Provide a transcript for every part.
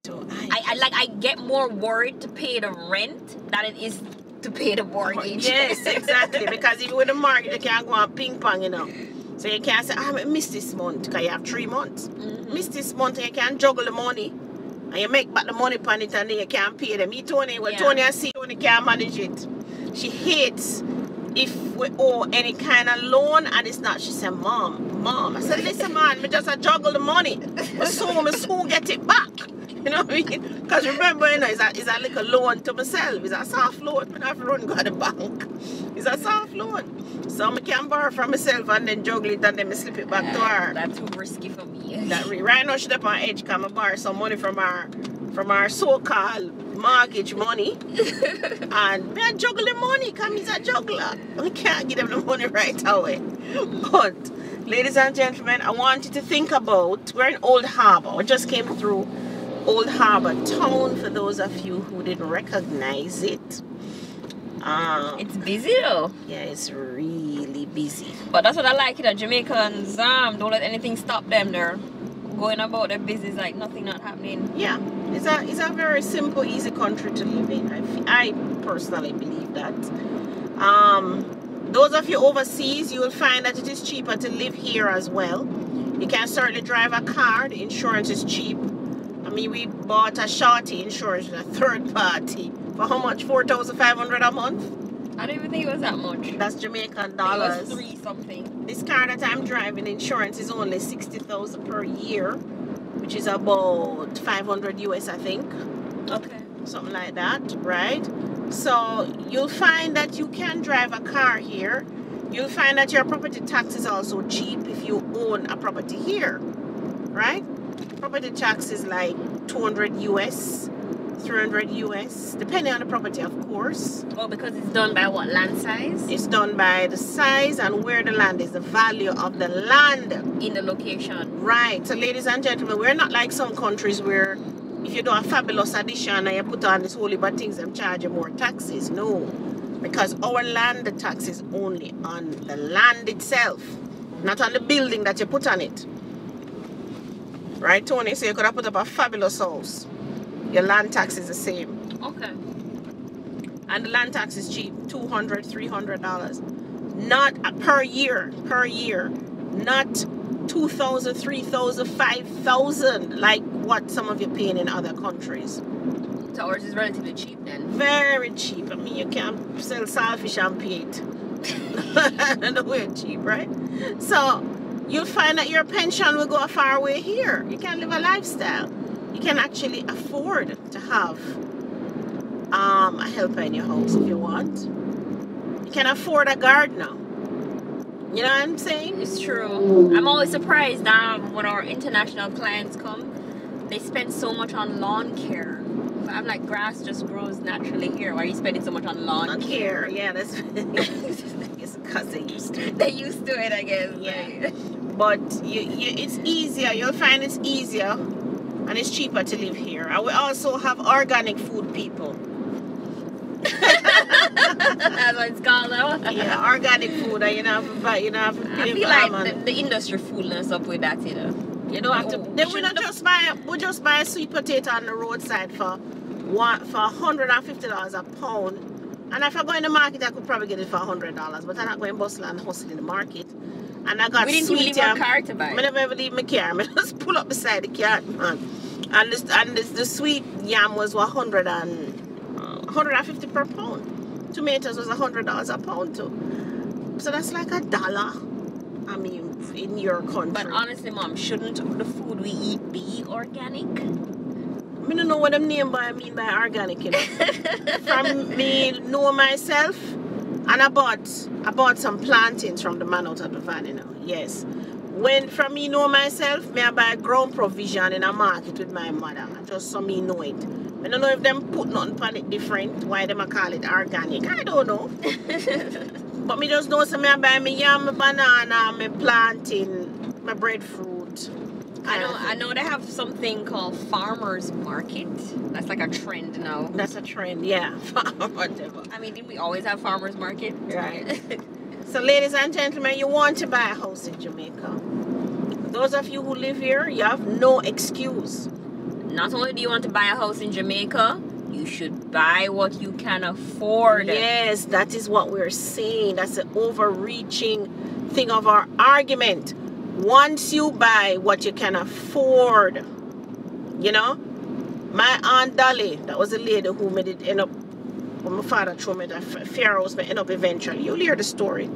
So I get more worried to pay the rent than it is to pay the mortgage. Yes, exactly. Because even with the mortgage, you can't go on ping pong, you know. So you can't say, I missed this month, because you have 3 months. Miss this month, and you can't juggle the money. And you make back the money upon it, and then you can't pay them. Tony, Tony, I see Tony can't manage it. She hates if we owe any kind of loan, and it's not. She said, Mom. I said, listen, man, me just juggle the money. But soon get it back. You know what I mean? Because remember, you know, it's a little loan to myself. It's a soft loan. I have to run go to the bank. It's a soft loan. So I can borrow from myself and then juggle it and then I slip it back to her. That's too risky for me. Right now she's up on edge because I borrow some money from our so-called mortgage money. And I juggle the money because he's a juggler. I can't give them the money right away. But, ladies and gentlemen, I want you to think about, we're in Old Harbor. We just came through Old Harbor Town, for those of you who didn't recognize it. It's busy though. Yeah, it's really busy. But that's what I like, you know, Jamaicans don't let anything stop them. They're going about their business like nothing not happening. Yeah, it's a very simple, easy country to live in. I personally believe that. Those of you overseas, you will find that it is cheaper to live here as well. You can certainly drive a car. The insurance is cheap. I mean, we bought a shorty insurance, a third party, for how much? $4,500 a month? I don't even think it was that much. That's Jamaican dollars. It was 3 something. This car that I'm driving, insurance is only $60,000 per year, which is about 500 US, I think. Okay. Something like that, right? So you'll find that you can drive a car here. You'll find that your property tax is also cheap if you own a property here, right? Property tax is like 200 US, 300 US, depending on the property, of course. Oh, because it's done by what, land size? It's done by the size and where the land is, the value of the land. In the location. Right. So, ladies and gentlemen, we're not like some countries where if you do a fabulous addition and you put on this whole heap of things, them charge you more taxes. No. Because our land, the tax is only on the land itself, not on the building that you put on it. Right, Tony? So you could have put up a fabulous house. Your land tax is the same. Okay. And the land tax is cheap, $200, $300. Not per year. Not $2,000, $3,000, $5,000 like what some of you are paying in other countries. So ours is relatively cheap then. Very cheap. I mean, you can sell saltfish and pay it. And we're cheap, right? So you'll find that your pension will go a far way here. You can live a lifestyle. You can actually afford to have a helper in your house if you want. You can afford a gardener. You know what I'm saying? It's true. I'm always surprised when our international clients come, they spend so much on lawn care. But I'm like, grass just grows naturally here. Why are you spending so much on lawn care? Yeah, that's it's because they used to it. They're used to it, I guess. Yeah. But it's easier. You'll find it's easier and it's cheaper to live here. And we also have organic food people. That's what it's called now. Yeah, organic food. And you know, I feel like the industry fooling us up with that, you know. You don't have to. Then we just buy a sweet potato on the roadside for $150 a pound. And if I go in the market, I could probably get it for $100. But I'm not going bustle and hustle in the market. And I got we didn't sweet even leave our car to buy. I never ever leave my car. I just pull up beside the car, man. And the sweet yam was $150 per pound. Tomatoes was $100 a pound too. So that's like $1. I mean, in your country. But honestly, Mom, shouldn't the food we eat be organic? I don't know what I mean by organic, you know. From me know myself, and I bought some plantains from the man out of the van, you know. Yes. From me know myself, I buy ground provision in a market with my mother, just so me know it. I don't know if them put nothing on it different, why them call it organic. I don't know. But me just know so I buy me yam, my banana, my plantain, my breadfruit. I know they have something called farmers market. That's like a trend now. That's a trend, yeah. Whatever. I mean, didn't we always have farmers market? Right. So, ladies and gentlemen, you want to buy a house in Jamaica. Those of you who live here, you have no excuse. not only do you want to buy a house in Jamaica, you should buy what you can afford. Yes, that is what we're saying. That's the overreaching thing of our argument. Once you buy what you can afford, you know, my Aunt Dolly, that was a lady who made it end up, when my father threw me the fair house, but end up eventually. You'll hear the story.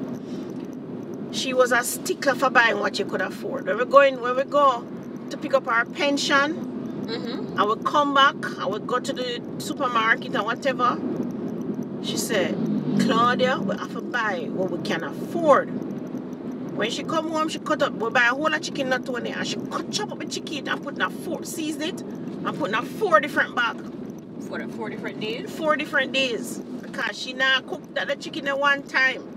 She was a stickler for buying what you could afford. When we go to pick up our pension, I would come back, I would go to the supermarket and whatever. She said, Claudia, we have to buy what we can afford. When she come home, she cut up, we buy a whole lot of chicken not only, and she chop up the chicken and put in a season it, and put in a 4 different bag. For 4 different days? 4 different days. Because she now cooked the chicken at one time.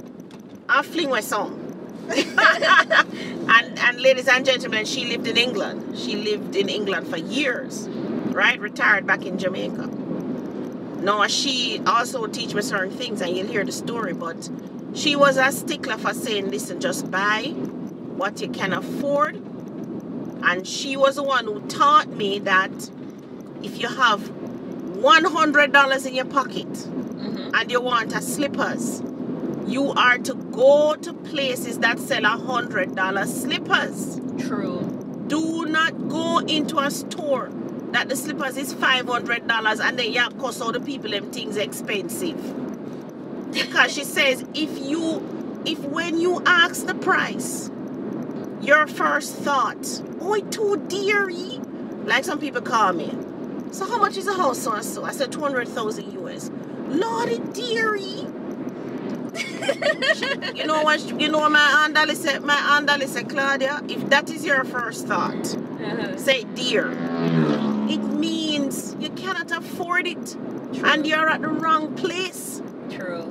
I fling with some. and ladies and gentlemen, she lived in England. She lived in England for years, right? Retired back in Jamaica. Now she also teach me certain things, and you'll hear the story, but she was a stickler for saying, listen, just buy what you can afford. And she was the one who taught me that if you have $100 in your pocket and you want a slippers, you are to go to places that sell $100 slippers. True. Do not go into a store that the slippers is $500 and then you cost all the people them things expensive. Because she says if when you ask the price, your first thought, oh, it's too deary. Like some people call me. So how much is a house so and so? I said 200,000 US. Lordy dearie. You know what my Aunt Dolly said? My Aunt Dolly said, Claudia, if that is your first thought, say dear. It means you cannot afford it. True. And you're at the wrong place. True.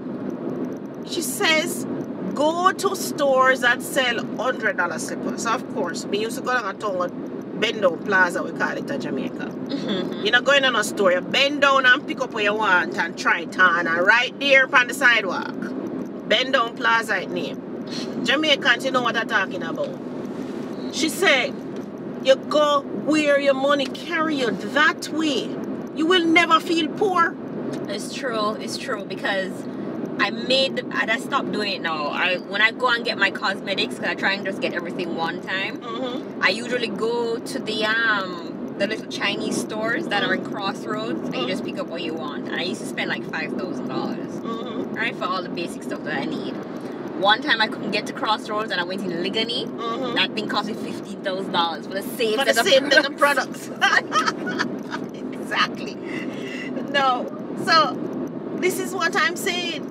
She says, go to stores that sell $100 slippers. Of course, we used to go down a town with bend down plaza, we call it in Jamaica. You're not going on a store, you bend down and pick up what you want and try it on, and right there on the sidewalk. Bend down plaza it name. Jamaicans, you know what I'm talking about. She said, you go where your money carry you that way. You will never feel poor. It's true, because I stopped doing it now. When I go and get my cosmetics, because I try and just get everything one time, I usually go to the little Chinese stores that are in Crossroads, and you just pick up what you want. And I used to spend like $5,000, right, for all the basic stuff that I need. One time I couldn't get to Crossroads and I went in Ligony. That thing cost me $15,000 for the same set of products. Exactly. No. So this is what I'm saying.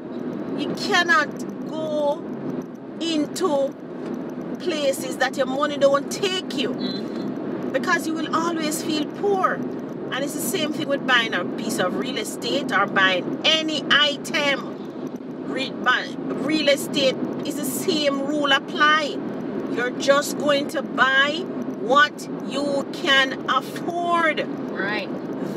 You cannot go into places that your money don't take you, because you will always feel poor. And it's the same thing with buying a piece of real estate or buying any item. Real estate is the same rule apply. You're just going to buy what you can afford. Right.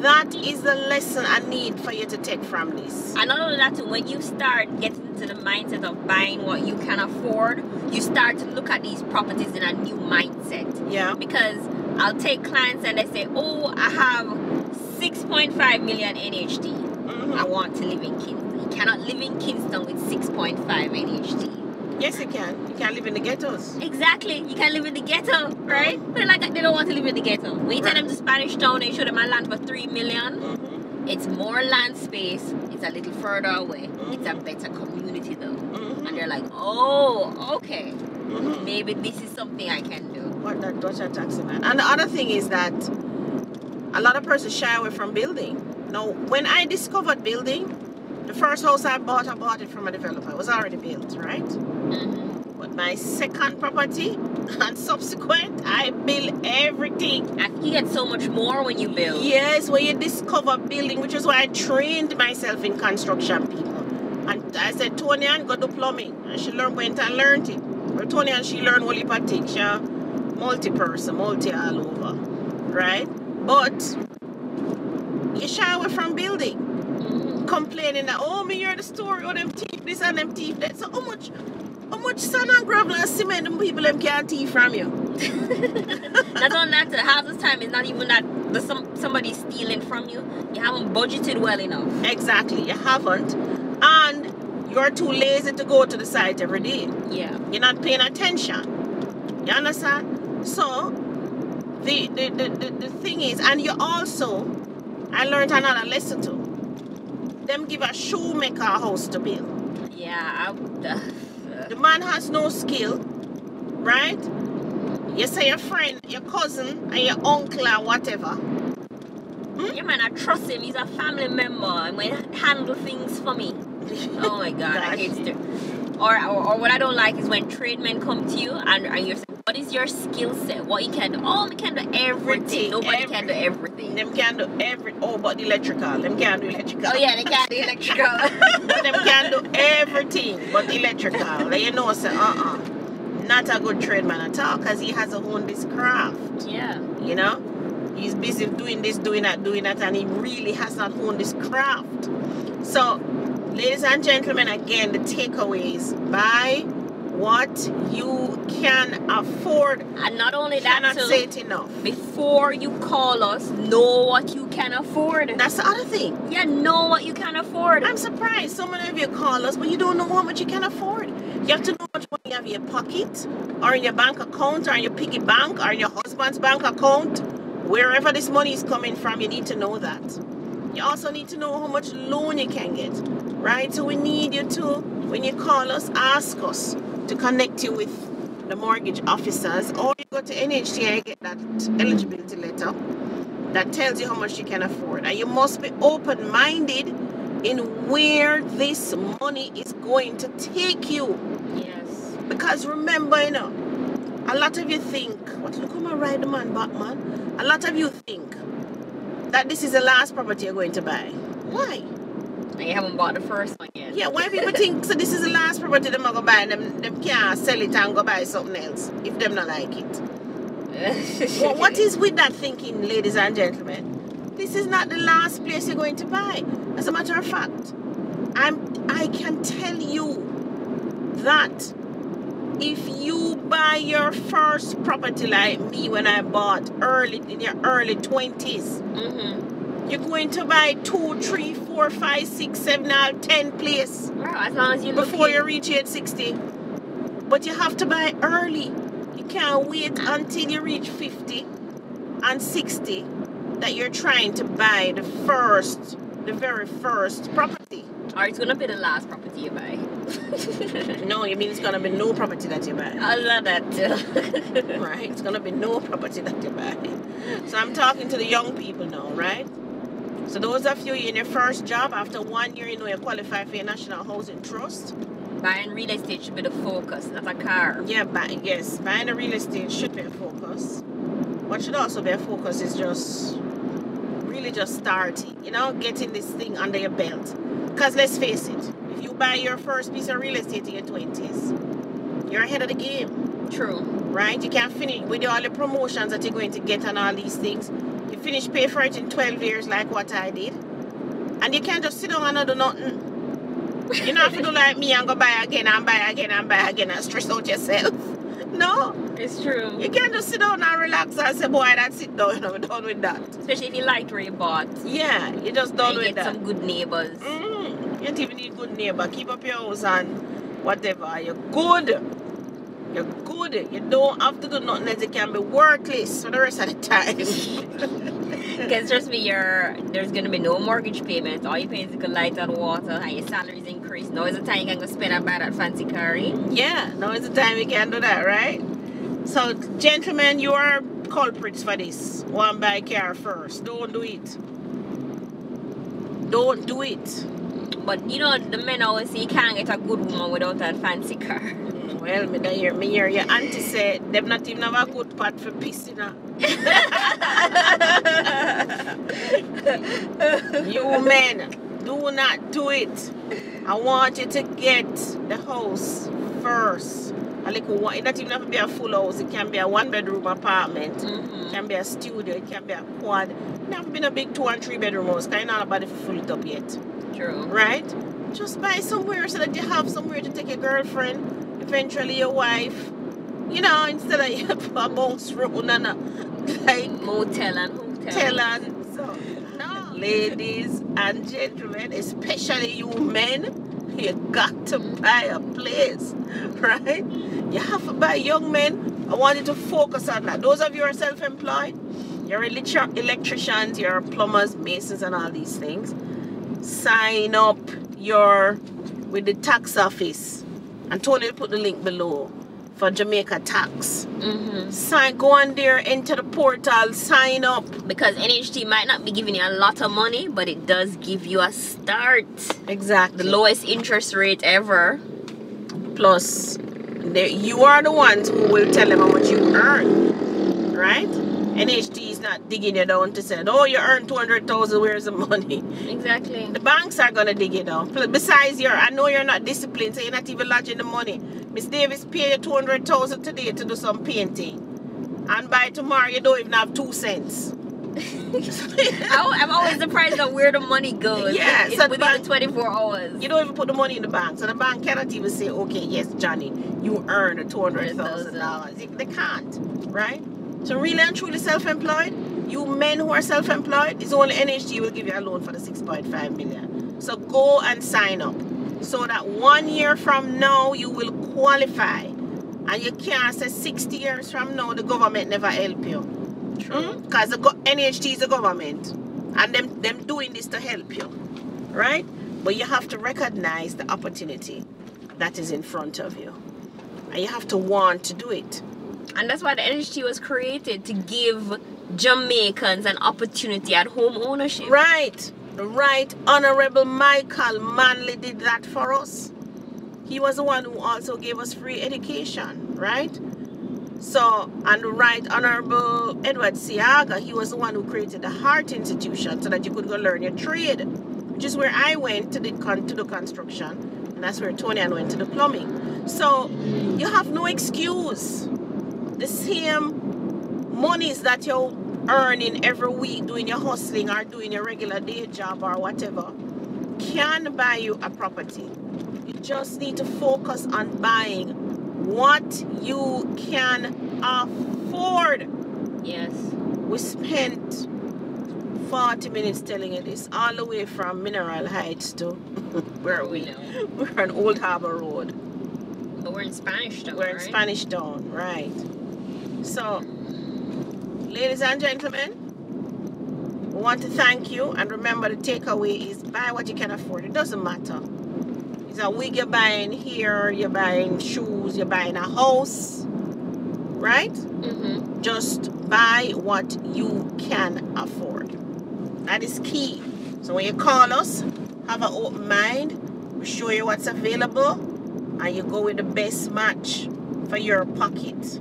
That is the lesson I need for you to take from this. And not only that, when you start getting into the mindset of buying what you can afford, you start to look at these properties in a new mindset. Yeah. Because I'll take clients and they say, oh, I have 6.5 million NHD. I want to live in Kingston. You cannot live in Kingston with 6.5 NHD. Yes, you can. You can live in the ghettos. Exactly. You can live in the ghetto, right? But like they don't want to live in the ghetto. When you take them to Spanish Town, they show them my land for 3 million. It's more land space. It's a little further away. It's a better community though. And they're like, oh, okay. Maybe this is something I can do. What you're taxing, man. And the other thing is that a lot of persons shy away from building. Now, when I discovered building, the first house I bought it from a developer. It was already built, right? But my second property and subsequent, I build everything. I think you get so much more when you build. Yes, when you discover building, which is why I trained myself in construction, people. And I said, Tony, and go to plumbing. And she went and learned it. But Tony and she learned all the things. She multi-person, multi all over, right? But you shy away from building. Complaining that, oh, me hear the story, oh, them thief this and them thief that. So how much sand and gravel and cement them people them can't thief from you? Not only that, half the time it's not even that there's somebody stealing from you. You haven't budgeted well enough. Exactly, you haven't. And you're too lazy to go to the site every day. Yeah. You're not paying attention. You understand? So, the thing is, and you also, I learned another lesson too. Them give a shoemaker a house to build. Yeah. The man has no skill, right? You say your friend, your cousin, and your uncle or whatever. Yeah, man, I trust him. He's a family member. I might handle things for me. Oh my God, I hate it. Or what I don't like is when tradesmen come to you and you're saying, what is your skill set? What you can do? Oh, we can do everything. Nobody can do everything. Them can do but the electrical. Them can't do electrical. Oh yeah, they can't do electrical. But them can do everything but electrical. Like, you know, say, not a good tradesman at all, because he has owned this craft. Yeah. You know? He's busy doing this, doing that, and he really has not honed this craft. So, ladies and gentlemen, again, the takeaway is buy what you can afford. And not only that, cannot say it enough. Before you call us, know what you can afford. That's the other thing. Yeah, know what you can afford. I'm surprised so many of you call us, but you don't know how much you can afford. You have to know how much money you have in your pocket, or in your bank account, or in your piggy bank, or in your husband's bank account. Wherever this money is coming from, you need to know that. You also need to know how much loan you can get, right? So we need you to, when you call us, ask us to connect you with the mortgage officers, or you go to NHT and get that eligibility letter that tells you how much you can afford. And you must be open-minded in where this money is going to take you. Yes. Because remember, you know, a lot of you think, look how I ride the man back, man. A lot of you think that this is the last property you're going to buy. Why? And you haven't bought the first one yet. Yeah, why people think so this is the last property they're going to buy, and them can't sell it and go buy something else if them not like it. Well, what is with that thinking, ladies and gentlemen? This is not the last place you're going to buy. As a matter of fact, I can tell you that if you buy your first property like me when I bought in your early 20s, you're going to buy 2, 3, 4, 5, 6, 7, 8, 10 place. Wow, as long as you before you reach age 60. But you have to buy early. You can't wait until you reach 50 and 60 that you're trying to buy the very first property. Or it's gonna be the last property you buy. No, you mean it's gonna be no property that you buy. I love that too. Right? It's gonna be no property that you buy. So I'm talking to the young people now, right? So those of you in your first job, after 1 year, you know you qualify for your National Housing Trust. Buying real estate should be the focus, not a car. Yeah, buying a real estate should be a focus. What should also be a focus is just starting, you know, getting this thing under your belt. Because let's face it, if you buy your first piece of real estate in your 20s, you're ahead of the game. True. Right? You can't finish with all the promotions that you're going to get and all these things. You finish pay for it in 12 years like what I did. And you can't just sit down and not do nothing. You don't have to do like me and go buy again and buy again and buy again and stress out yourself. No. It's true. You can't just sit down and relax and say, boy, that's it, though. You know, we're done with that. Especially if you liked where you bought. Yeah, you're just done with get that. some good neighbors. You don't even need good neighbor. Keep up your house and whatever. You're good. You're good. You don't have to do nothing else. You can be workless for the rest of the time. Because trust me, there's going to be no mortgage payments. All you pay is the light and water, and your salaries increase. Now is the time you can go spend and buy that fancy car. Yeah, now is the time you can do that, right? So, gentlemen, you are culprits for this. One buy car first. Don't do it. Don't do it. But you know, the men always say you can't get a good woman without a fancy car. Well, me hear your auntie say them not even have a good pot for piss, you know. You men, do not do it. I want you to get the house first. A little one. It doesn't even have to be a full house. It can be a 1-bedroom apartment. It can be a studio. It can be a quad. It doesn't have to be a big 2- and 3-bedroom house. Because you're not about to fill it up yet. True. Right? Just buy somewhere so that you have somewhere to take your girlfriend, eventually your wife. You know, instead of you a bounce road and like motel and tell us so. No. Ladies and gentlemen, especially you men, you got to buy a place, right? You have to buy. Young men, I want you to focus on that. Those of you who are self-employed, you're electricians, you're plumbers, masons, and all these things. Sign up with the tax office, and Tony will put the link below for Jamaica tax. Go on there, enter the portal, sign up. Because NHT might not be giving you a lot of money, but it does give you a start. Exactly. The lowest interest rate ever. Plus, you are the ones who will tell them how much you earn, right? NHT is not digging you down to say, oh, you earn 200,000, where's the money? Exactly. The banks are going to dig you down. Besides, I know you're not disciplined, so you're not even lodging the money. Miss Davis pay you 200,000 today to do some painting. And by tomorrow, you don't even have 2 cents. I'm always surprised at where the money goes. Yeah, it's so within 24 hours. You don't even put the money in the bank. So the bank cannot even say, okay, yes, Johnny, you earned $200,000. They can't, right? So really and truly self-employed, you men who are self-employed, it's only NHG will give you a loan for the 6.5 million. So go and sign up. So that 1 year from now, you will qualify. And you can't say 60 years from now, the government never help you. True. Because the NHT is the government. And them doing this to help you. Right? But you have to recognize the opportunity that is in front of you. And you have to want to do it. And that's why the NHT was created, to give Jamaicans an opportunity at home ownership. Right. Right. Honorable Michael Manley did that for us. He was the one who also gave us free education, right? So, and the Right Honorable Edward Siaga, he was the one who created the Heart Institution so that you could go learn your trade, which is where I went to do construction, and that's where Tony and went to the plumbing. So, you have no excuse. The same monies that you're earning every week doing your hustling or doing your regular day job or whatever can buy you a property. You just need to focus on buying what you can afford. Yes. We spent 40 minutes telling you this, all the way from Mineral Heights to where are we? We're on Old Harbor Road. But we're in Spanish Town, We're in Spanish Town, right. So, ladies and gentlemen, we want to thank you, and remember the takeaway is buy what you can afford. It doesn't matter. It's a wig you're buying here, you're buying shoes, you're buying a house, right? Just buy what you can afford. That is key. So when you call us, have an open mind, we show you what's available, and you go with the best match for your pocket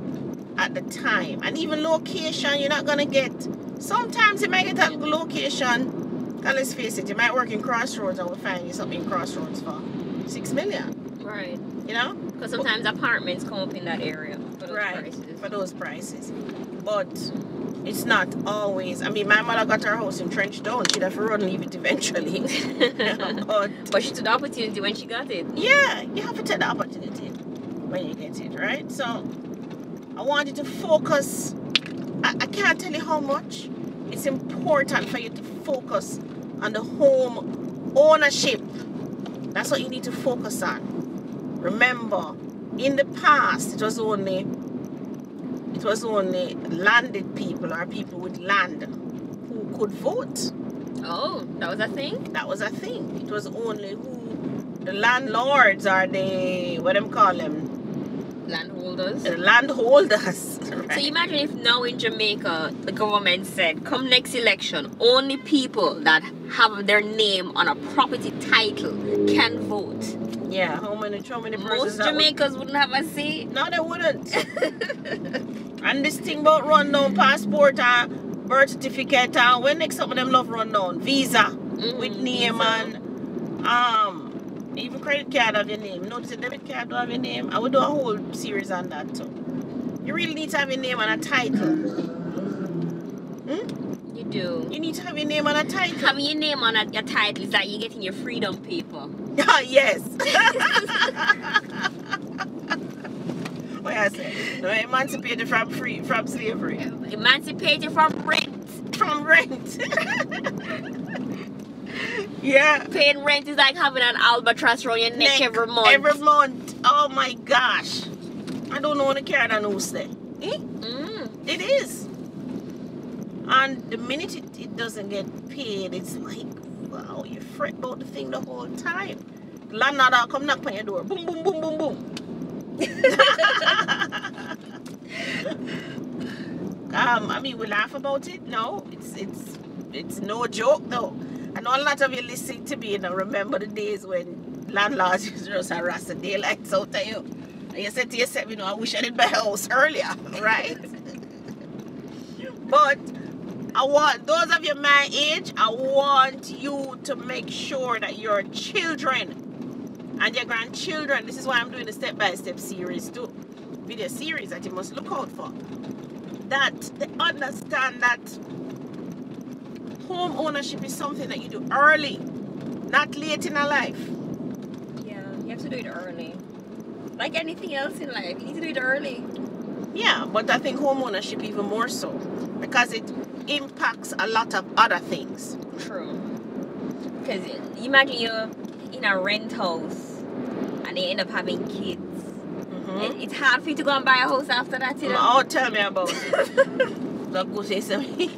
at the time. And even location, you're not gonna get. Sometimes you might get a location, and let's face it, you might work in Crossroads and we'll find you something in Crossroads for 6 million. Right. You know? Because sometimes apartments come up in that area for those prices. For those prices. But it's not always. I mean, my mother got her house in Trenchtown. She'd have to run and leave it eventually. But she took the opportunity when she got it. Yeah, you have to take the opportunity when you get it, right? So I want you to focus. I can't tell you how much it's important for you to focus on the home ownership. That's what you need to focus on. Remember, in the past, it was only landed people or people with land who could vote. Oh, that was a thing? That was a thing. It was only who the landlords or the, what them call them? Landholders. The landholders. Right? So imagine if now in Jamaica, the government said, come next election, only people that have their name on a property title can vote. Yeah, how many persons? Most Jamaicans wouldn't have a say. No, they wouldn't. And this thing about rundown passport or birth certificate, when next some of them love rundown visa with name and even credit card of your name. Notice a debit card don't have your name. I would do a whole series on that too. You really need to have your name on a title. You do. You need to have your name on a title. Having your name on your title is like you're getting your freedom paper. Yes. What I say? No, emancipated from slavery. Emancipated from rent. From from rent. Yeah. Paying rent is like having an albatross around your neck every month. Every month. Oh my gosh. I don't know when to carry that noose there. It is. And the minute it doesn't get paid, it's like, wow, you fret about the thing the whole time. Landlord will come knock on your door. Boom, boom, boom, boom, boom. I mean, we laugh about it. No, it's no joke though. I know a lot of you listening to me, remember the days when landlords used to just harass the daylights out of you. And you said to yourself, I wish I did my house earlier, right? But I want, those of you my age, I want you to make sure that your children and your grandchildren, this is why I'm doing the step-by-step series too, video series that you must look out for, that they understand that home ownership is something that you do early, not late in a life. Yeah, you have to do it early. Like anything else in life, you need to do it early. Yeah, but I think home ownership even more so, because it impacts a lot of other things. True. Because imagine you're in a rent house and they end up having kids. It's hard for you to go and buy a house after that, Oh, tell me about it. Don't go say something.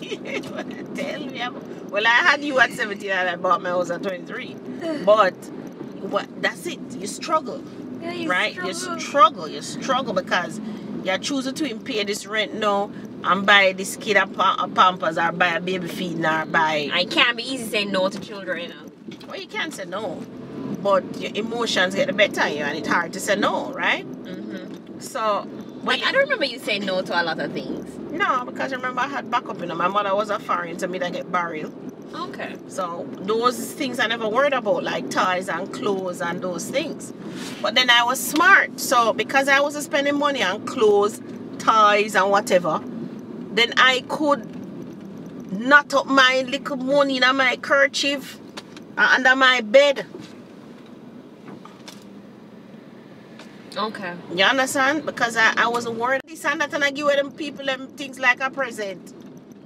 Tell me about. Well, I had you at 17 and I bought my house at 23. But that's it. You struggle. Yeah, you right? struggle. You struggle because you're choosing to pay this rent now and buy this kid a Pampers or buy a baby feed or buy. It can't be easy saying no to children, Well, you can't say no. But your emotions get the better of you and it's hard to say no, right? So, I don't remember you saying no to a lot of things. No, because remember I had backup, my mother was a foreign to me that get burial. Okay. So those things I never worried about, like toys and clothes and those things. But then I was smart. So because I was spending money on clothes, toys and whatever, then I could knot up my little money in my kerchief under my bed. Okay. You understand? Because I wasn't worried this and that, and I give them people them things like a present.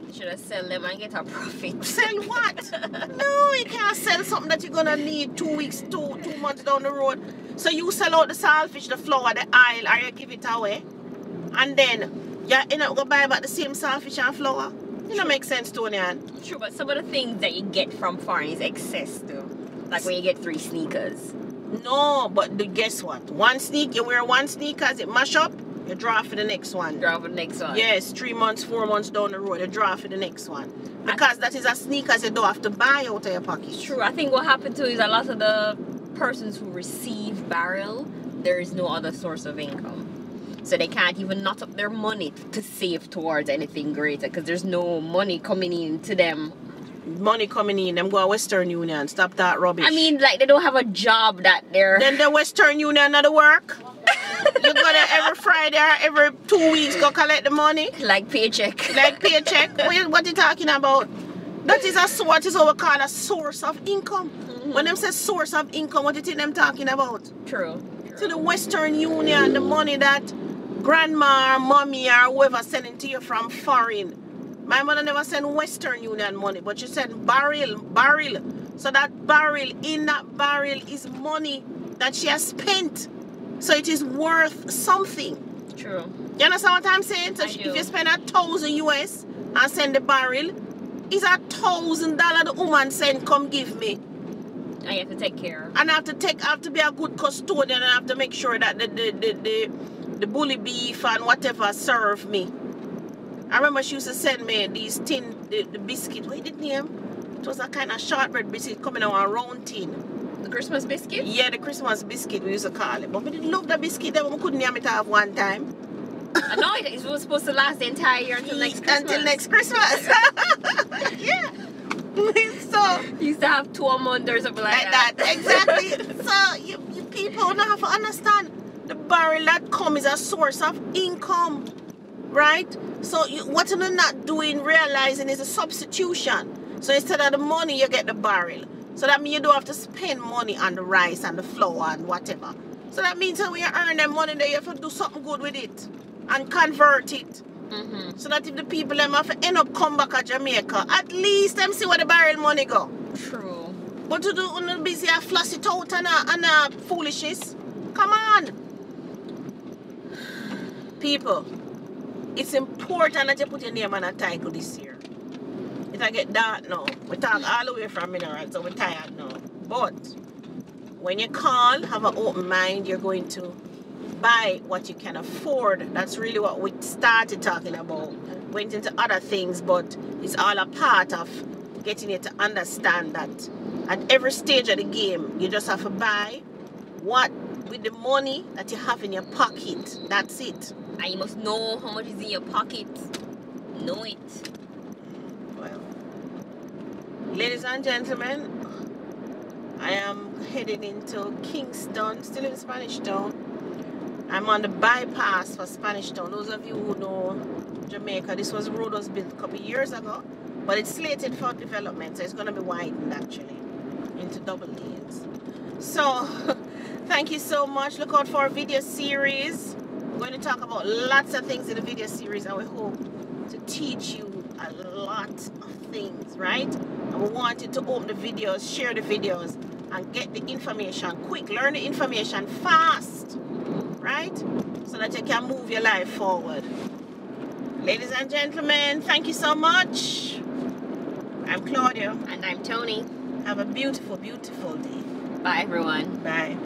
You should have sell them and get a profit. Sell what? No, you can't sell something that you're gonna need 2 weeks, two months down the road. So you sell out the saltfish, the flour, the oil, or you give it away, and then you're not gonna buy back the same saltfish and flour. It don't make sense, Tony. True, but some of the things that you get from foreign is excess though. Like when you get 3 sneakers. No, but guess what? You wear one sneakers, it mash up, you draw for the next one. Draw for the next one. Yes, 3 months, 4 months down the road, you draw for the next one. Because that is a sneakers you don't have to buy out of your pocket. True. I think what happened too is a lot of the persons who receive burial, there is no other source of income. So they can't even knot up their money to save towards anything greater because there's no money coming in to them. Money coming in, them go to Western Union, stop that rubbish. I mean, like, they don't have a job that they're... Then the Western Union not to work. You go there every Friday or every 2 weeks, go collect the money. Like paycheck. Like paycheck. What you talking about? That is what is what we call a source of income. When them say source of income, what do you think them talking about? True. To the Western Union, the money that grandma or mommy or whoever sending to you from foreign. My mother never sent Western Union money, but she sent barrel. So that barrel, in that barrel is money that she has spent. So it is worth something. True. You understand what I'm saying? So if you spend $1,000 US and send the barrel, it's $1,000 the woman send, come give me. And you have to take care. And I have to be a good custodian, and I have to make sure that the bully beef and whatever serve me. I remember she used to send me these tin, the biscuit. What did it name? It was a kind of shortbread biscuit coming out a round tin. The Christmas biscuit? Yeah, the Christmas biscuit we used to call it. But we didn't love the biscuit that we couldn't name it off one time. I know it was supposed to last the entire year until next Christmas. Until next Christmas. Yeah. So you used to have 2 a month or something like that. Exactly. So you people don't have to understand the barrel that come is a source of income. Right? So what you're not doing, realizing, is a substitution. So instead of the money, you get the barrel. So that means you don't have to spend money on the rice and the flour and whatever. So that means that when you earn that money, then you have to do something good with it and convert it So that if the people them have to end up come back at Jamaica, at least them see where the barrel money go. True. But to do on busy and flush it out and foolishness. Come on. People, it's important that you put your name on a title this year. If I get that now, we talk all the way from minerals, so we're tired now. But when you call, have an open mind, you're going to buy what you can afford. That's really what we started talking about. Went into other things, but it's all a part of getting you to understand that at every stage of the game, you just have to buy what with the money that you have in your pocket. That's it. And you must know how much is in your pocket. Know it. Well, ladies and gentlemen, I am heading into Kingston, still in Spanish Town. I'm on the bypass for Spanish Town. Those of you who know Jamaica, this road was built a couple of years ago, but it's slated for development, so it's going to be widened actually into double lanes. So, thank you so much. Look out for our video series. We're going to talk about lots of things in the video series, and we hope to teach you a lot of things, right? And we want you to open the videos, share the videos, and get the information quick. Learn the information fast, right? So that you can move your life forward. Ladies and gentlemen, thank you so much. I'm Claudia. And I'm Tony. Have a beautiful, beautiful day. Bye, everyone. Bye.